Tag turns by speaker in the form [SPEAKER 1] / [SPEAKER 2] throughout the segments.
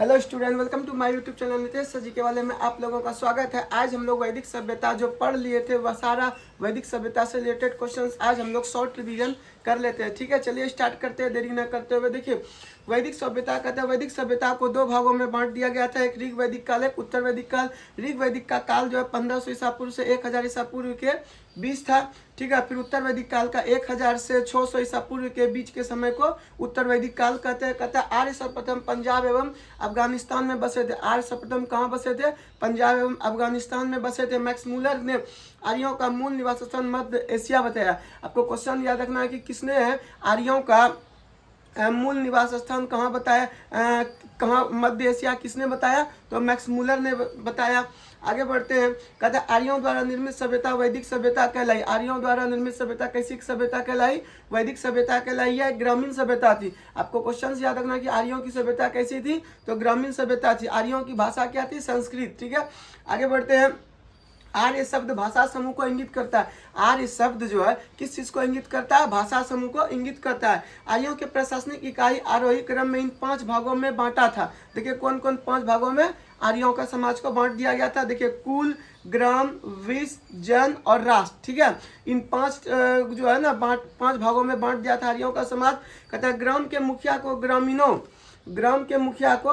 [SPEAKER 1] Hello student, welcome to my YouTube channel Nitesh sir ji के वाले में आप लोगों का स्वागत है। आज हम लोग वैदिक सभ्यता जो पढ़ लिए थे वह सारा वैदिक सभ्यता से रिलेटेड क्वेश्चंस आज हम लोग शॉर्ट रिवीजन कर लेते हैं। ठीक है, चलिए स्टार्ट करते हैं देरी न करते हुए। देखिए, वैदिक सभ्यता कहते हैं वैदिक सभ्यता को दो भागों में बांट दिया गया था, एक ऋग वैदिक काल, एक उत्तर वैदिक काल। ऋग वैदिक का काल जो है 1500 ईसा पूर्व से 1000 ईसा पूर्व के बीच था। ठीक है, फिर उत्तर वैदिक काल का 1000 से 600 ईसा पूर्व के बीच के समय को उत्तर वैदिक काल कहते हैं। कहता है आर्य सर्वप्रथम पंजाब एवं अफगानिस्तान में बसे थे। आर्य सर्वप्रथम कहाँ बसे थे? पंजाब एवं अफगानिस्तान में बसे थे। मैक्स मूलर ने आर्यों का मूल निवास स्थान मध्य एशिया बताया। आपको क्वेश्चन याद रखना है कि किसने आर्यों का मूल निवास स्थान कहाँ बताया, कहाँ मध्य एशिया किसने बताया? तो मैक्स मूलर ने बताया। आगे बढ़ते हैं। कहते हैं आर्यों द्वारा निर्मित सभ्यता वैदिक सभ्यता कहलाई। आर्यों द्वारा निर्मित सभ्यता कैसी सभ्यता कहलाई? वैदिक सभ्यता कहलाई। यह ग्रामीण सभ्यता थी। आपको क्वेश्चन याद रखना कि आर्यों की सभ्यता कैसी थी? तो ग्रामीण सभ्यता थी। आर्यों की भाषा क्या थी? संस्कृत। ठीक है, आगे बढ़ते हैं। आर्य शब्द भाषा समूह को इंगित करता है। आर्य शब्द जो है किस चीज को इंगित करता है? भाषा समूह को इंगित करता है। आर्यों के प्रशासनिक इकाई आरोही क्रम में इन 5 भागों में बांटा था। देखिए कौन कौन 5 भागों में आर्यों का समाज को बांट दिया गया था। देखिए कुल, ग्राम, विष, जन और राष्ट्र। ठीक है, इन 5 जो है ना 5 भागों में बांट दिया था आर्यों का समाज। कहता है ग्राम के मुखिया को ग्रामीणों, ग्राम के मुखिया को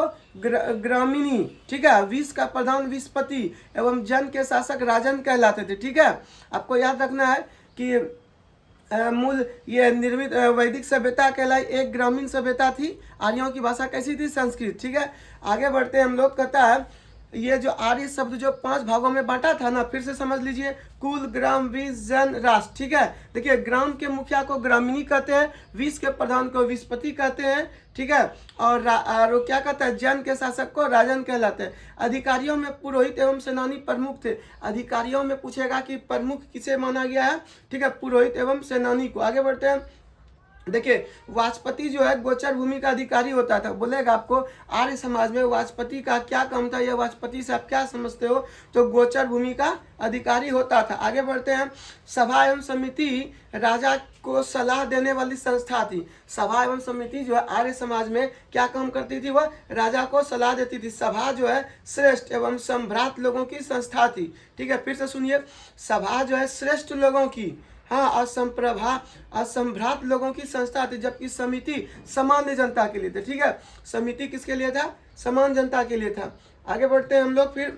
[SPEAKER 1] ग्रामीणी, ठीक है, विष का प्रधान विषपति एवं जन के शासक राजन कहलाते थे। ठीक है, आपको याद रखना है कि मूल ये निर्मित वैदिक सभ्यता कहलाई एक ग्रामीण सभ्यता थी। आर्यों की भाषा कैसी थी? संस्कृत। ठीक है, आगे बढ़ते हैं हम लोग। कहता है ये जो आर्य शब्द जो 5 भागों में बांटा था ना, फिर से समझ लीजिए। कुल, ग्राम, विष, जन, राष्ट्र। ठीक है, देखिए ग्राम के मुखिया को ग्रामीणी कहते हैं, विष के प्रधान को विषपति कहते हैं। ठीक है, और क्या कहता है? जन के शासक को राजन कहलाते हैं। अधिकारियों में पुरोहित एवं सेनानी प्रमुख थे। अधिकारियों में पूछेगा कि प्रमुख किसे माना गया है? ठीक है, पुरोहित एवं सेनानी को। आगे बढ़ते हैं। देखिए वाजपति जो है गोचर भूमि का अधिकारी होता था। बोलेगा आपको आर्य समाज में वाजपति का क्या काम था, या वाजपति से आप क्या समझते हो? तो गोचर भूमि का अधिकारी होता था। आगे बढ़ते हैं। सभा एवं समिति राजा को सलाह देने वाली संस्था थी। सभा एवं समिति जो है आर्य समाज में क्या काम करती थी? वह राजा को सलाह देती थी। सभा जो है श्रेष्ठ एवं संभ्रात लोगों की संस्था थी। ठीक है, फिर से सुनिए। सभा जो है श्रेष्ठ लोगों की, हाँ, असंभ्रात लोगों की संस्था थी, जबकि समिति सामान्य जनता के लिए थे। ठीक है, समिति किसके लिए था? सामान्य जनता के लिए था। आगे बढ़ते हैं हम लोग। फिर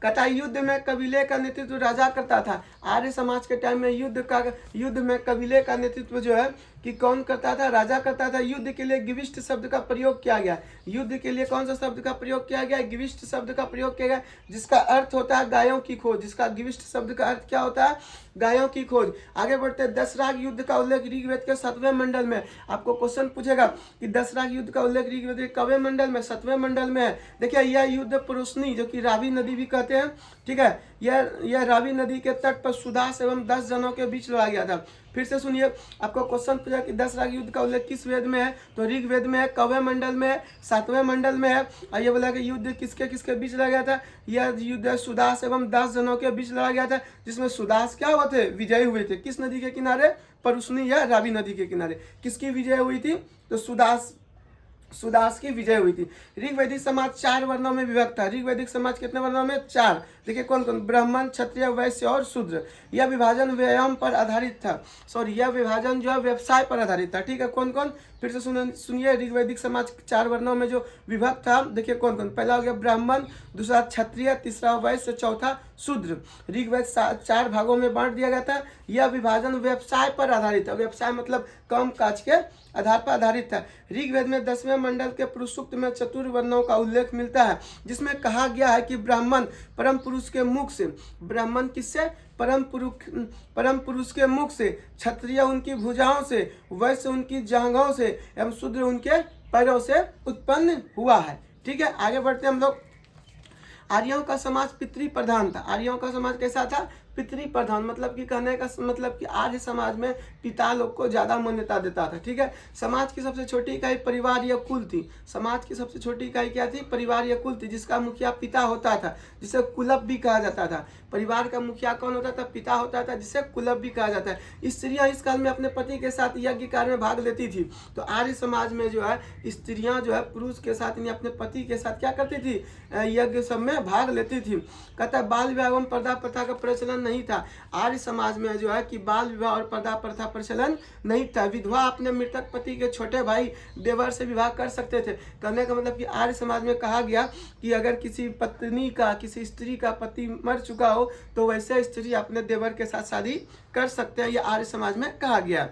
[SPEAKER 1] कहता युद्ध में कबीले का नेतृत्व राजा करता था। आर्य समाज के टाइम में युद्ध में कबीले का नेतृत्व जो है कि कौन करता था? राजा करता था। युद्ध के लिए गिविष्ट शब्द का प्रयोग किया गया। युद्ध के लिए कौन सा शब्द का प्रयोग किया गया? गिविष्ट शब्द का प्रयोग किया गया, जिसका अर्थ होता है गायों की खोज। जिसका गिविष्ट शब्द का अर्थ क्या होता है? गायों की खोज। आगे बढ़ते हैं। दशराग युद्ध का उल्लेख ऋग्वेद के 7वें मंडल में। आपको क्वेश्चन पूछेगा कि दशराग युद्ध का उल्लेख ऋग्वेद के कवें मंडल में? 7वें मंडल में है। देखिए यह युद्ध पुरुषनी, जो कि रावी नदी भी कहते हैं, ठीक है, यह रावी नदी के तट पर सुदास एवं 10 जनों के बीच लड़ा गया था। फिर से सुनिए, आपको क्वेश्चन पूछा कि दशराग युद्ध का उल्लेख किस वेद में है? तो ऋग्वेद में है, कव्य मंडल में है, 7वें मंडल में है। और ये बोला कि युद्ध किसके किसके बीच लड़ा गया था? यह युद्ध सुदास एवं 10 जनों के बीच लड़ा गया था, जिसमें सुदास क्या हुए थे? विजयी हुए थे। किस नदी के किनारे? परुष्णी या रावी नदी के किनारे। किसकी विजय हुई थी? तो सुदास की विजय हुई थी। ऋग्वैदिक समाज 4 वर्णों में विभक्त था। ऋग्वैदिक समाज कितने वर्णों में? 4। देखिए कौन कौन? ब्राह्मण, क्षत्रिय, वैश्य और शूद्र। यह विभाजन व्यायाम पर आधारित था। यह विभाजन जो है व्यवसाय पर आधारित था। ठीक है, कौन कौन? फिर से सुनिए। ऋग्वैदिक समाज 4 वर्णों में जो विभक्त था, देखिए कौन कौन? पहला हो गया ब्राह्मण, दूसरा क्षत्रिय, तीसरा वैश्य, चौथा शूद्र। ऋग्वेद 4 भागों में बांट दिया गया था। यह विभाजन व्यवसाय पर आधारित था। व्यवसाय मतलब काम काज के आधार पर आधारित था। ऋग्वेद में 10वें मंडल के पुरुष सूक्त में चतुर्वर्णों का उल्लेख मिलता है, जिसमें कहा गया है कि ब्राह्मण परम पुरुष के मुख से, ब्राह्मण किससे? परम पुरुष के मुख से, क्षत्रिय उनकी भुजाओं से, वैश्य उनकी जांघों से एवं शूद्र उनके पैरों से उत्पन्न हुआ है। ठीक है, आगे बढ़ते हम लोग। आर्यों का समाज पितृ प्रधान था। आर्यों का समाज कैसा था? पितृ प्रधान, मतलब कि कहने का मतलब कि आर्य समाज में पिता लोग को ज्यादा मान्यता देता था। ठीक है, समाज की सबसे छोटी इकाई परिवार या कुल थी। समाज की सबसे छोटी इकाई क्या थी? परिवार या कुल थी, जिसका मुखिया पिता होता था, जिसे कुलप भी कहा जाता था। परिवार का मुखिया कौन होता था? पिता होता था, जिसे कुलप भी कहा जाता है। स्त्रियां इस काल में अपने पति के साथ यज्ञ कार्य में भाग लेती थी। तो आर्य समाज में जो है स्त्रियां जो है पुरुष के साथ यानी अपने पति के साथ क्या करती थी? यज्ञ सब में भाग लेती थी। कहता है बाल विवाह एवं पर्दा प्रथा का प्रचलन नहीं था। आर्य समाज में जो है कि बाल विवाह और पर्दा प्रथा प्रचलन नहीं था। विधवा अपने मृतक पति के छोटे भाई देवर से विवाह कर सकते थे। कहने का मतलब कि आर्य समाज में कहा गया कि अगर किसी पत्नी का, किसी स्त्री का पति मर चुका हो तो वैसे स्त्री अपने देवर के साथ शादी कर सकते हैं। यह आर्य समाज में कहा गया।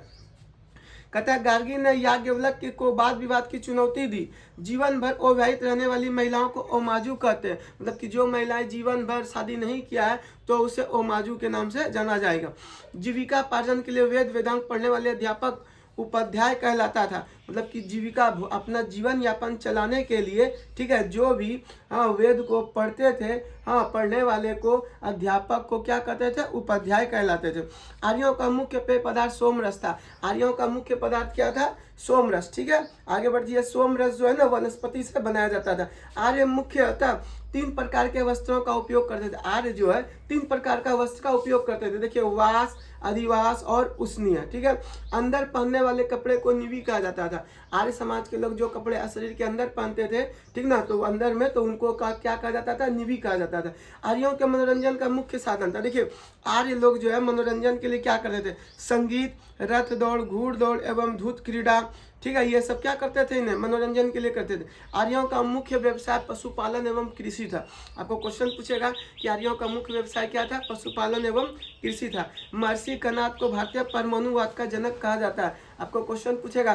[SPEAKER 1] कहता है गार्गी ने याज्ञवल्क्य को वाद विवाद की चुनौती दी। जीवन भर अविवाहित रहने वाली महिलाओं को ओमाजू कहते हैं, मतलब कि जो महिलाएं जीवन भर शादी नहीं किया है तो उसे ओमाजू के नाम से जाना जाएगा। जीविका पार्जन के लिए वेद वेदांत पढ़ने वाले अध्यापक उपाध्याय कहलाता था, मतलब कि जीविका अपना जीवन यापन चलाने के लिए, ठीक है, जो भी वेद को पढ़ते थे, पढ़ने वाले को, अध्यापक को क्या कहते थे? उपाध्याय कहलाते थे। आर्यों का मुख्य पेय पदार्थ सोमरस था। आर्यों का मुख्य पदार्थ क्या था? सोमरस। ठीक है, आगे बढ़िए। सोमरस जो है ना वनस्पति से बनाया जाता था। आर्य मुख्यतः 3 प्रकार के वस्त्रों का उपयोग करते थे। आर्य जो है 3 प्रकार का वस्त्र का उपयोग करते थे। देखिए, वास, अधिवास और उष्णीय। ठीक है, अंदर पहनने वाले कपड़े को निवी कहा जाता था। आर्य समाज के लोग जो कपड़े शरीर के अंदर पहनते थे, ठीक ना, तो अंदर में तो उनको क्या कहा जाता था? निवी कहा जाता था। आर्यों के मनोरंजन का मुख्य साधन था। देखिए, आर्य लोग जो है मनोरंजन के लिए क्या करते थे? संगीत, रथ दौड़, घुड़ दौड़ एवं धूत क्रीड़ा, ठीक है, ये सब क्या करते थे? इन्हें मनोरंजन के लिए करते थे। आर्यों का मुख्य व्यवसाय पशुपालन एवं कृषि था। आपको क्वेश्चन पूछेगा कि आर्यों का मुख्य व्यवसाय क्या था? पशुपालन एवं कृषि था। महर्षि कनाद को भारतीय परमाणुवाद का जनक कहा जाता है। आपको क्वेश्चन पूछेगा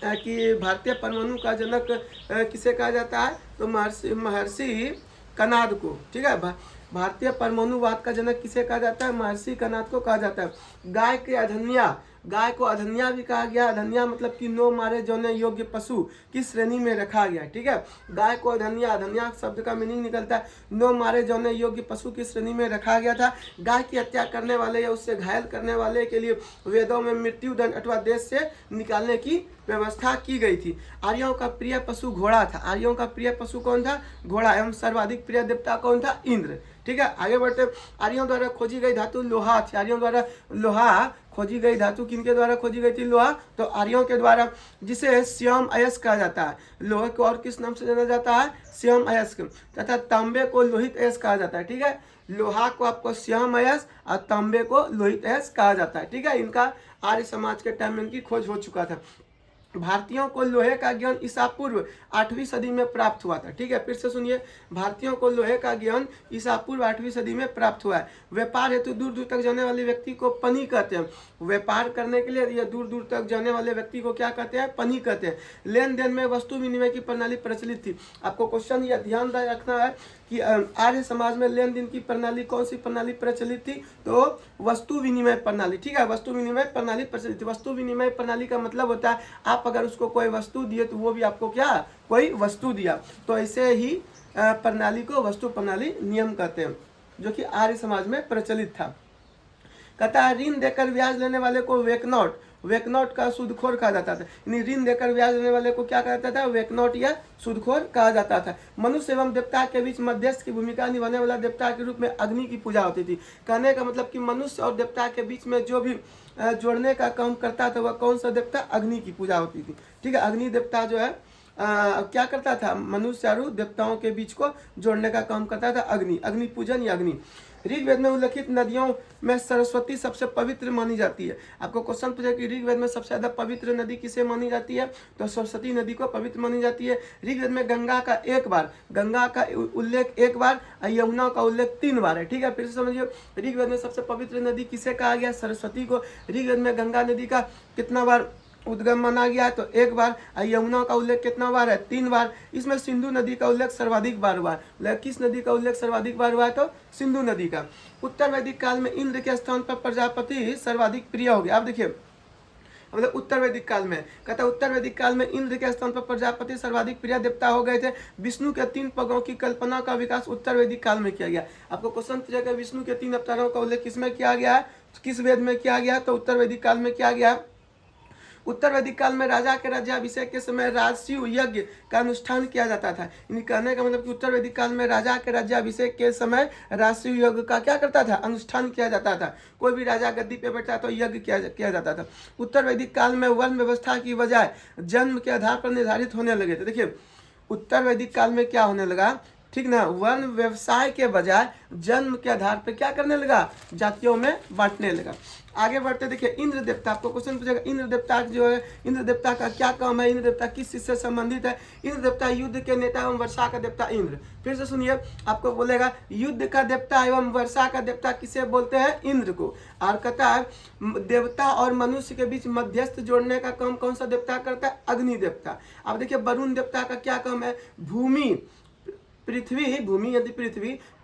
[SPEAKER 1] कि भारतीय परमाणु का जनक किसे कहा जाता है? तो महर्षि कनाद को। ठीक है, भारतीय परमाणुवाद का जनक किसे कहा जाता है? महर्षि कनाद को कहा जाता है। गाय के अधन्या, गाय को अधन्या भी कहा गया। अधन्या मतलब कि नो मारे जोने योग्य पशु की श्रेणी में रखा गया। ठीक है, गाय को अधन्या, अधन्या शब्द का मीनिंग निकलता है नो मारे जोने योग्य पशु की श्रेणी में रखा गया था। गाय की हत्या करने वाले या उससे घायल करने वाले के लिए वेदों में मृत्युदंड अथवा देश से निकालने की व्यवस्था की गई थी। आर्यों का प्रिय पशु घोड़ा था। आर्यों का प्रिय पशु कौन था? घोड़ा। एवं सर्वाधिक प्रिय देवता कौन था? इंद्र। ठीक है, आगे बढ़ते। आर्यों द्वारा खोजी गई धातु लोहा थी। आर्यों द्वारा लोहा खोजी गई धातु किनके द्वारा खोजी गई थी? लोहा, तो आर्यों के द्वारा, जिसे श्याम अयस्क कहा जाता है। लोहे को और किस नाम से जाना जाता है? श्याम अयस्क। तथा तांबे को लोहित अयस्क कहा जाता है। ठीक है, लोहा को आपको श्याम अयस्क और तांबे को लोहित अयस्क कहा जाता है। ठीक है, इनका आर्य समाज के टाइम में इनकी खोज हो चुका था। भारतीयों को लोहे का ज्ञान ईसा पूर्व 8वीं सदी में प्राप्त हुआ था। ठीक है, फिर से सुनिए, भारतीयों को लोहे का ज्ञान ईसा पूर्व 8वीं सदी में प्राप्त हुआ है। व्यापार हेतु दूर दूर तक जाने वाले व्यक्ति को पनी कहते हैं। व्यापार करने के लिए या दूर दूर तक जाने वाले व्यक्ति को क्या कहते हैं? पनी कहते हैं। लेन देन में वस्तु विनिमय की प्रणाली प्रचलित थी। आपको क्वेश्चन यह ध्यान रखना है कि आर्य समाज में लेन देन की प्रणाली, कौन सी प्रणाली प्रचलित थी? तो वस्तु विनिमय प्रणाली। ठीक है, वस्तु विनिमय प्रणाली प्रचलित थी। वस्तु विनिमय प्रणाली का मतलब होता है आप अगर उसको कोई वस्तु दिए तो वो भी आपको क्या? कोई वस्तु दिया। तो ऐसे ही प्रणाली को वस्तु प्रणाली नियम कहते हैं, जो कि आर्य समाज में प्रचलित था। कहता है ऋण देकर ब्याज लेने वाले को वेकनॉट, वेकनॉट का सूदखोर कहा जाता था। यानी ऋण देकर ब्याज लेने वाले को क्या कहा जाता था? वेकनॉट या सूदखोर कहा जाता था। मनुष्य एवं देवता के बीच मध्यस्थ की भूमिका निभाने वाला देवता के रूप में अग्नि की पूजा होती थी। कहने का मतलब कि मनुष्य और देवता के बीच में जो भी जोड़ने का काम करता था वह कौन सा देवता? अग्नि की पूजा होती थी। ठीक है, अग्नि देवता जो है क्या करता था? मनुष्य और देवताओं के बीच को जोड़ने का काम करता था अग्नि, अग्नि पूजन या अग्नि। ऋग्वेद में उल्लेखित नदियों में सरस्वती सबसे पवित्र मानी जाती है। आपको क्वेश्चन पूछा कि ऋग्वेद में सबसे ज्यादा पवित्र नदी किसे मानी जाती है? तो सरस्वती नदी को पवित्र मानी जाती है। ऋग्वेद में गंगा का उल्लेख एक बार, यमुना का उल्लेख 3 बार है। ठीक है, फिर से समझिए, ऋग्वेद में सबसे पवित्र नदी किसे कहा गया? सरस्वती को। ऋग्वेद में गंगा नदी का कितना बार उद्गम माना गया? तो 1 बार। यमुना का उल्लेख कितना बार है? 3 बार। इसमें सिंधु नदी का उल्लेख सर्वाधिक बार हुआ है। किस नदी का उल्लेख सर्वाधिक बार हुआ है? तो सिंधु नदी का। उत्तर वैदिक काल में इंद्र के स्थान पर प्रजापति सर्वाधिक प्रिय हो गया। अब देखिए, मतलब उत्तर वैदिक काल में। कहता है उत्तर वैदिक काल में इंद्र के स्थान पर प्रजापति सर्वाधिक प्रिय देवता हो गए थे। विष्णु के 3 पगों की कल्पना का विकास उत्तर वैदिक काल में किया गया। आपको क्वेश्चन पूछेगा विष्णु के 3 अवतारों का उल्लेख किसमें किया गया है, किस वेद में किया गया, तो उत्तर वैदिक काल में किया गया। उत्तर वैदिक काल में राजा के राज्याभिषेक के समय राजसूय यज्ञ का अनुष्ठान किया जाता था। इन कहने का मतलब कि उत्तर वैदिक काल में राजा के राज्याभिषेक के समय राजसूय यज्ञ का क्या करता था, अनुष्ठान किया जाता था। कोई भी राजा गद्दी पे बैठा तो यज्ञ किया जाता था। उत्तर वैदिक काल में वर्ण व्यवस्था की बजाय जन्म के आधार पर निर्धारित होने लगे थे। देखिए उत्तर वैदिक काल में क्या होने लगा, ठीक ना, वर्ण व्यवसाय के बजाय जन्म के आधार पर क्या करने लगा, जातियों में बांटने लगा। आगे बढ़ते देखिए इंद्र देवता, आपको क्वेश्चन पूछेगा इंद्र देवता जो है, इंद्र देवता का क्या काम है, इंद्र देवता किस चीज से संबंधित है। इंद्र देवता युद्ध के नेता एवं वर्षा का देवता इंद्र। फिर से सुनिए, आपको बोलेगा युद्ध का देवता एवं वर्षा का देवता किसे बोलते हैं, इंद्र को। और कहता है देवता और मनुष्य के बीच मध्यस्थ जोड़ने का काम कौन सा देवता करता है, अग्नि देवता। अब देखिए वरुण देवता का क्या काम है, भूमि पृथ्वी, भूमि यदि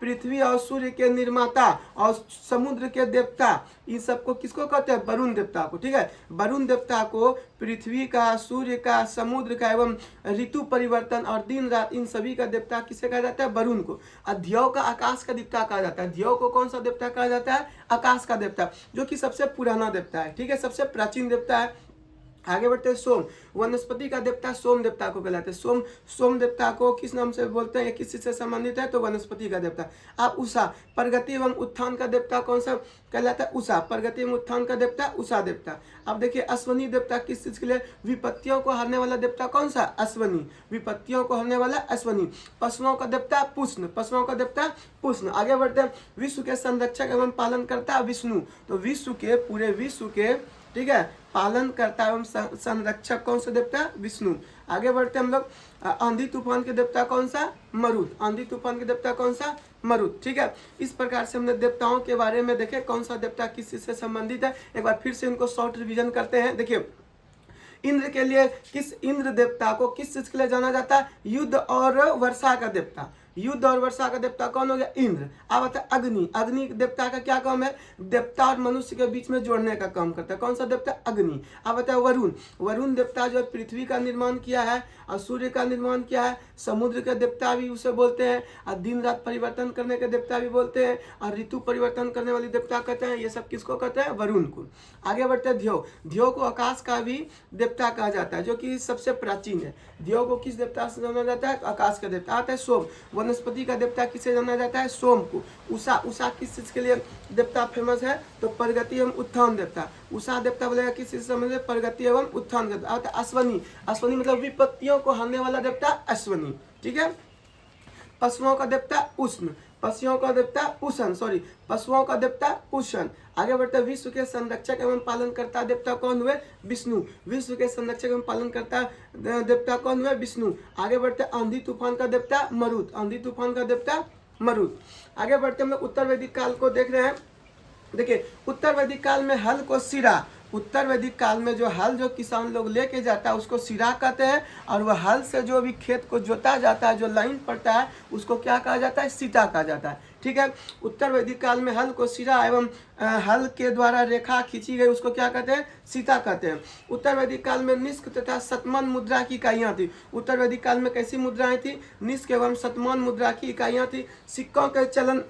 [SPEAKER 1] पृथ्वी और सूर्य के निर्माता और समुद्र के देवता, इन सबको किसको कहते हैं, वरुण देवता को। ठीक है, वरुण देवता को पृथ्वी का, सूर्य का, समुद्र का एवं ऋतु परिवर्तन और दिन रात, इन सभी का देवता किसे कहा जाता है, वरुण को। ध्यव का आकाश का देवता कहा जाता है। ध्यव को कौन सा देवता कहा जाता है, आकाश का देवता, जो कि सबसे पुराना देवता है। ठीक है, सबसे प्राचीन देवता है। आगे बढ़ते हैं सोम, वनस्पति का देवता सोम देवता को कहलाते हैं। सोम देवता को किस नाम से बोलते हैं या किस चीज से संबंधित है, तो वनस्पति का देवता। आप उषा, प्रगति एवं उत्थान का देवता कौन सा कहलाता है, उषा। प्रगति एवं उत्थान का देवता उषा देवता। अब देखिए अश्वनी देवता किस चीज के लिए, विपत्तियों को हरने वाला देवता कौन सा, अश्वनी। विपत्तियों को हरने वाला अश्वनी। पशुओं का देवता पुष्ण, पशुओं का देवता पुष्ण। आगे बढ़ते हैं विश्व के संरक्षक एवं पालन करता विष्णु। तो विश्व के, पूरे विश्व के, ठीक है, पालन करता एवं संरक्षक कौन सा देवता, विष्णु। आगे बढ़ते हम लोग, आंधी तूफान के देवता कौन सा, मरुत। आंधी तूफान के देवता कौन सा, मरुत। ठीक है, इस प्रकार से हमने देवताओं के बारे में देखे कौन सा देवता किस चीज से संबंधित है। एक बार फिर से इनको शॉर्ट रिवीजन करते हैं। देखिए इंद्र के लिए, किस इंद्र देवता को किस चीज के लिए जाना जाता है, युद्ध और वर्षा का देवता। युद्ध और वर्षा का देवता कौन हो गया, इंद्र। अब आता है अग्नि। अग्नि देवता का क्या काम है, देवता और मनुष्य के बीच में जोड़ने का काम करता है। कौन सा देवता, अग्नि। अब आता है वरुण। वरुण देवता जो पृथ्वी का निर्माण किया है और सूर्य का निर्माण किया है। समुद्र के देवता भी उसे बोलते हैं, और दिन रात परिवर्तन करने के देवता भी बोलते हैं, और ऋतु परिवर्तन करने वाली देवता कहते हैं। ये सब किसको कहते हैं, वरुण को। आगे बढ़ते हैं ध्यव। ध्यव को आकाश का भी देवता कहा जाता है, जो कि सबसे प्राचीन है। ध्यव को किस देवता से जाना जाता है, आकाश का देवता। आता है सोम, वनस्पति का देवता किसे जाना जाता है, सोम को। उषा, उषा किस चीज के लिए देवता फेमस है, तो प्रगति एवं उत्थान देवता। उषा देवता बोलेगा किस चीज से संबंधित, प्रगति एवं उत्थान देवता। आता है अश्वनी। अश्वनी मतलब विपत्तियों को हरने वाला देवता अश्वनी। ठीक है, पशुओं का देवता उष्ण। पशुओं का देवता उषण, सॉरी, पशुओं का देवता उषण। आगे बढ़ते विश्व के संरक्षक एवं पालन करता देवता कौन हुए, विष्णु। विश्व के संरक्षक एवं पालन करता देवता कौन हुए, विष्णु। आगे बढ़ते आंधी तूफान का देवता मरुत। आंधी तूफान का देवता मरुत। आगे बढ़ते हम लोग उत्तर वैदिक काल को देख रहे हैं। देखिए उत्तर वैदिक काल में हल को सिरा, उत्तर वैदिक काल में जो हल जो किसान लोग लेके जाता है उसको सिरा कहते हैं, और वह हल से जो भी खेत को जोता जाता है, जो लाइन पड़ता है, उसको क्या कहा जाता है, सीता कहा जाता है। ठीक है, उत्तर वैदिक काल में हल को सिरा एवं हल के द्वारा रेखा खींची गई उसको क्या कहते हैं, सीता कहते हैं। उत्तर वैदिक काल में निष्क तथा शतमान मुद्रा की इकाइयाँ थी। उत्तर वैदिक काल में कैसी मुद्राएं थी, निष्क एवं शतमान मुद्रा की इकाइयाँ थी। सिक्कों के चलन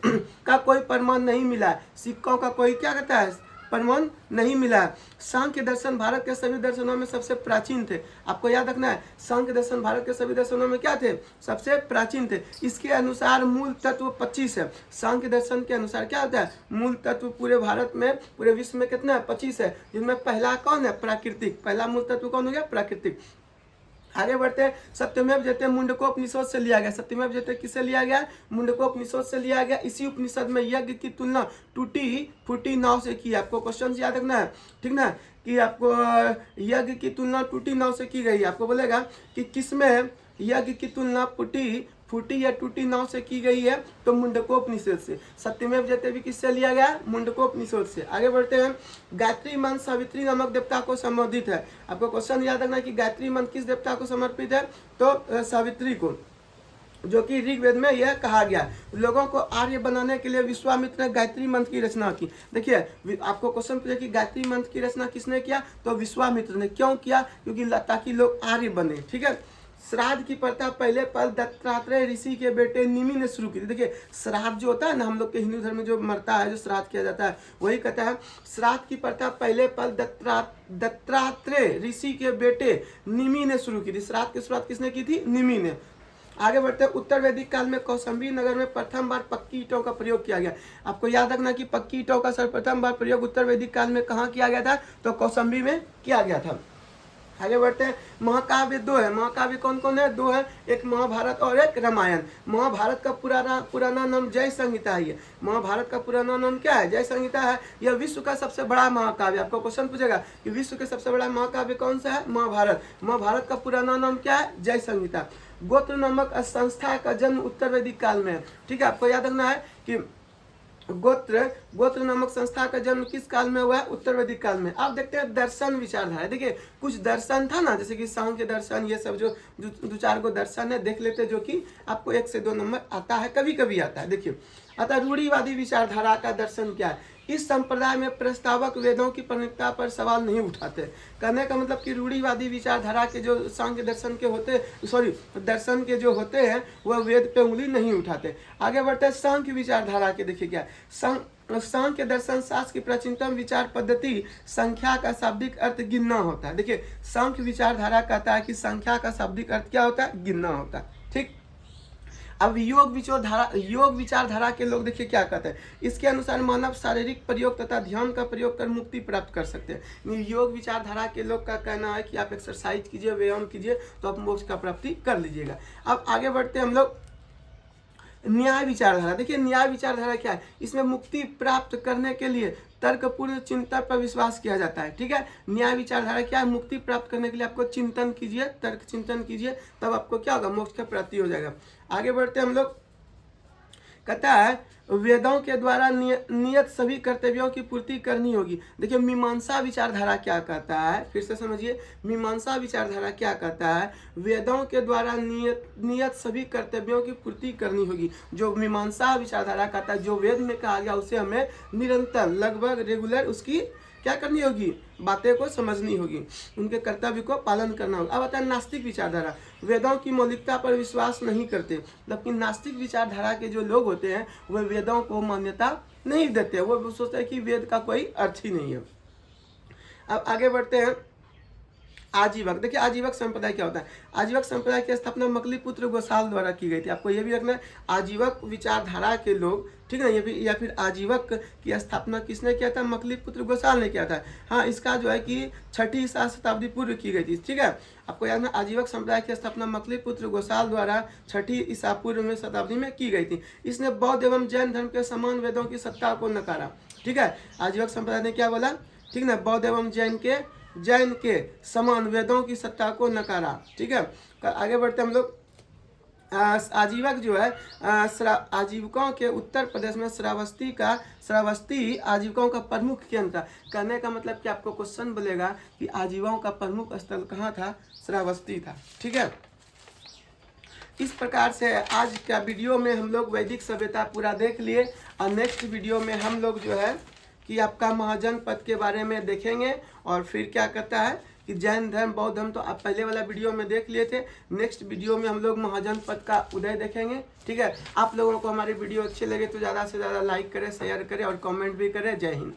[SPEAKER 1] का कोई प्रमाण नहीं मिला है। सिक्कों का कोई क्या कहता है, प्रमाण नहीं मिला है। सांख्य दर्शन भारत के सभी दर्शनों में सबसे प्राचीन थे। आपको याद रखना है, सांख्य दर्शन भारत के सभी दर्शनों में क्या थे, सबसे प्राचीन थे। इसके अनुसार मूल तत्व 25 है। सांख्य दर्शन के अनुसार क्या होता है, मूल तत्व पूरे भारत में, पूरे विश्व में कितना है, 25 है, जिनमें पहला कौन है, प्राकृतिक। पहला मूल तत्व कौन हो गया, प्राकृतिक। आगे बढ़ते हैं, सत्यमेव जयते मुंडकोपनिषद से लिया गया। सत्यमेव जयते किससे लिया गया, मुंडकोपनिषद से लिया गया। इसी उपनिषद में यज्ञ की तुलना टूटी फूटी नाव से की। आपको क्वेश्चन याद रखना है, ठीक ना, कि आपको यज्ञ की तुलना टूटी नाव से की गई। आपको बोलेगा कि किसमें यज्ञ की तुलना फूटी या टूटी नाव से की गई है, तो मुंडकोपनिषद से। सत्यमेव जयते भी किससे लिया गया, मुंडकोपनिषद से। आगे बढ़ते हैं, गायत्री मंत्र सावित्री नामक देवता को संबोधित है। आपको क्वेश्चन याद रखना है कि गायत्री मंत्र किस देवता को समर्पित है, तो सावित्री को। जो कि ऋग्वेद में यह कहा गया। लोगों को आर्य बनाने के लिए विश्वामित्र ने गायत्री मंत्र की रचना की। देखिए आपको क्वेश्चन पूछे कि गायत्री मंत्र की रचना किसने किया, तो विश्वामित्र ने। क्यों किया, क्योंकि ताकि लोग आर्य बने। ठीक है, श्राद्ध की प्रथा पहले पल दत्तात्रेय ऋषि के बेटे निमि ने शुरू की थी। देखिए श्राद्ध जो होता है ना, हम लोग के हिंदू धर्म में जो मरता है, जो श्राद्ध किया जाता है, वही कहता है श्राद्ध की प्रथा पहले पल दत्तात्रेय ऋषि के बेटे निमि ने शुरू की थी। श्राद्ध की शुरुआत किसने की थी, निमि ने। आगे बढ़ते हैं, उत्तर वैदिक काल में कौशाम्बी नगर में प्रथम बार पक्की ईंटों का प्रयोग किया गया। आपको याद रखना कि पक्की ईंटों का सर्वप्रथम बार प्रयोग उत्तर वैदिक काल में कहाँ किया गया था, तो कौशाम्बी में किया गया था। आगे बढ़ते हैं, महाकाव्य दो है। महाकाव्य कौन कौन है, दो है, एक महाभारत और एक रामायण। महाभारत का पुराना नाम जय संहिता है। महाभारत का पुराना नाम क्या है, जय संहिता है। यह विश्व का सबसे बड़ा महाकाव्य। आपको क्वेश्चन पूछेगा कि विश्व के सबसे बड़ा महाकाव्य कौन सा है, महाभारत। महाभारत का पुराना नाम क्या है, जय संहिता। गोत्र नामक संस्था का जन्म उत्तर वैदिक काल में है। ठीक है, आपको याद रखना है कि गोत्र नामक संस्था का जन्म किस काल में हुआ है, उत्तर वैदिक काल में। अब देखते हैं दर्शन विचारधारा। देखिए कुछ दर्शन था ना, जैसे कि सांख्य दर्शन, ये सब जो दो चार गो दर्शन है, देख लेते, जो कि आपको 1 से 2 नंबर आता है, कभी कभी आता है। देखिए अतः रूढ़िवादी विचारधारा का दर्शन क्या है। इस संप्रदाय में प्रस्तावक वेदों की प्रमाणिकता पर सवाल नहीं उठाते। कहने का मतलब कि रूढ़िवादी विचारधारा के जो सांख्य दर्शन के होते, दर्शन के जो होते हैं, वह वेद पे उंगली नहीं उठाते। आगे बढ़ते हैं सांख्य विचारधारा के। देखिए क्या सांख्य दर्शन शास्त्र की प्राचीनतम विचार पद्धति संख्या का शाब्दिक अर्थ गिनना होता है। देखिए सांख्य विचारधारा कहता है कि संख्या का शाब्दिक अर्थ क्या होता है, गिनना होता है। ठीक, अब योग विचारधारा के लोग देखिए क्या कहते हैं। इसके अनुसार मानव शारीरिक प्रयोग तथा ध्यान का प्रयोग कर मुक्ति प्राप्त कर सकते हैं। योग विचारधारा के लोग का कहना है कि आप एक्सरसाइज कीजिए, व्यायाम कीजिए, तो आप मोक्ष का प्राप्ति कर लीजिएगा। अब आगे बढ़ते हैं हम लोग न्याय विचारधारा। देखिए न्याय विचारधारा क्या है, इसमें मुक्ति प्राप्त करने के लिए तर्कपूर्ण चिंतन पर विश्वास किया जाता है। ठीक है, न्याय विचारधारा क्या है, मुक्ति प्राप्त करने के लिए आपको चिंतन कीजिए, तर्क चिंतन कीजिए, तब आपको क्या होगा, मोक्ष का प्राप्ति हो जाएगा। आगे बढ़ते हम लोग, कहता है वेदों के द्वारा नियत सभी कर्तव्यों की पूर्ति करनी होगी। देखिए मीमांसा विचारधारा क्या कहता है, फिर से समझिए, मीमांसा विचारधारा क्या कहता है, वेदों के द्वारा नियत सभी कर्तव्यों की पूर्ति करनी होगी। जो मीमांसा विचारधारा कहता है, जो वेद में कहा गया उसे हमें निरंतर, लगभग रेगुलर उसकी क्या करनी होगी, बातें को समझनी होगी, उनके कर्तव्य को पालन करना होगा। अब आता है नास्तिक विचारधारा। वेदों की मौलिकता पर विश्वास नहीं करते। मतलब कि नास्तिक विचारधारा के जो लोग होते हैं वह वेदों को मान्यता नहीं देते, वो सोचते हैं कि वेद का कोई अर्थ ही नहीं है। अब आगे बढ़ते हैं आजीवक। देखिए आजीवक संप्रदाय क्या होता है। आजीवक संप्रदाय की स्थापना मकलीपुत्र गोसाल द्वारा की गई थी। आपको ये भी रखना है, आजीवक विचारधारा के लोग, ठीक है, ये भी, या फिर आजीवक की स्थापना किसने किया था, मकलीपुत्र गोसाल ने किया था। हाँ, इसका जो है कि 6वीं शताब्दी पूर्व की गई थी। ठीक है, आपको याद है आजीवक संप्रदाय की स्थापना मकलीपुत्र गोसाल द्वारा 6वीं ईसा पूर्व में शताब्दी में की गई थी। इसने बौद्ध एवं जैन धर्म के समान वेदों की सत्ता को नकारा। ठीक है, आजीवक संप्रदाय ने क्या बोला, ठीक है, बौद्ध एवं जैन के समान वेदों की सत्ता को नकारा। ठीक है, आगे बढ़ते हम लोग, आजीवक जो है आजीवकों के उत्तर प्रदेश में श्रावस्ती आजीवकों का प्रमुख केंद्र था। कहने का मतलब कि आपको क्वेश्चन बोलेगा कि आजीवकों का प्रमुख स्थल कहाँ था, श्रावस्ती था। ठीक है, इस प्रकार से आज का वीडियो में हम लोग वैदिक सभ्यता पूरा देख लिए, और नेक्स्ट वीडियो में हम लोग जो है कि आपका महाजनपद के बारे में देखेंगे, और फिर क्या कहता है कि जैन धर्म, बौद्ध धर्म तो आप पहले वाला वीडियो में देख लिए थे। नेक्स्ट वीडियो में हम लोग महाजनपद का उदय देखेंगे। ठीक है, आप लोगों को हमारी वीडियो अच्छे लगे तो ज़्यादा से ज़्यादा लाइक करें, शेयर करें और कमेंट भी करें। जय हिंद।